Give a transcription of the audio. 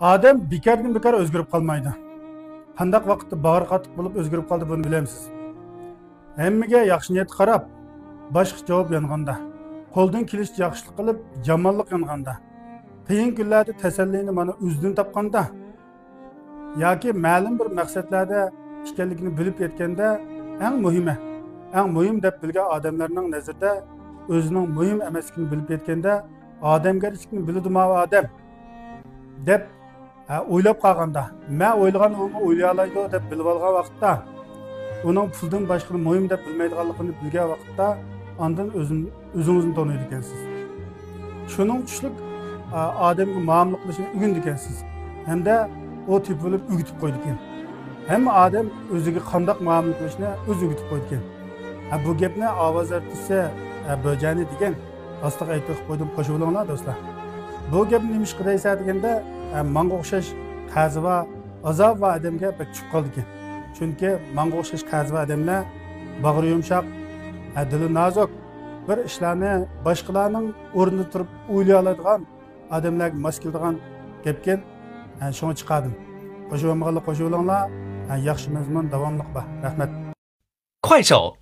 Odam bekardan bekar o'zgarib qolmaydi. Qandaq vaqtda bag'ri qattiq bo'lib o'zgarib qoldi buni bilamsiz. Hammaga yaxshi niyat qarab, boshqa javob yonganda, qo'ldan kelishcha yaxshilik qilib, yomonlik yonganda, qiyin kunlarda tasallini mana o'zidan topganda yoki ma'lum bir maqsadlarda ekanligini bilib yetganda eng muhim deb bilgan odamlarning nazarida o'zining muhim emasligini bilib yetganda odamgarchilikni biludimi odam deb o'ylab qolganda, men o'ylagan u o'ylay oladi deb bilib olgan vaqtda, uning puldan boshqa muhim deb bilmaydiganligini bilgan vaqtda ondan o'zingizni taniydi ekansiz. Shuning uchun odamga muomala qilishni o'rgandi ekansiz. Hamda o tip bo'lib o'gitib qo'ydi ekan. Hamma odam o'ziga qanday muomala qilishni o'zi o'gitib qo'ydi ekan. Bu gapni ovoz artisti Bojani degan aslida aytib qo'ydim, qo'shib olinglar do'stlar. Bu gapni nima ish qilaysa deganda menga o'xshash qazi va azob va odamga bir tushib qoldi ekan. Chunki menga o'xshash qazi va odamlar bag'ri yumshoq, dili nozik, bir ishlarni boshqalarning o'rnida turib o'ylay oladigan odamlarga mos keladigan gapken shuni chiqardim. Qo'shib olinglar, yaxshi mazmun davomli bor. Rahmat. 快手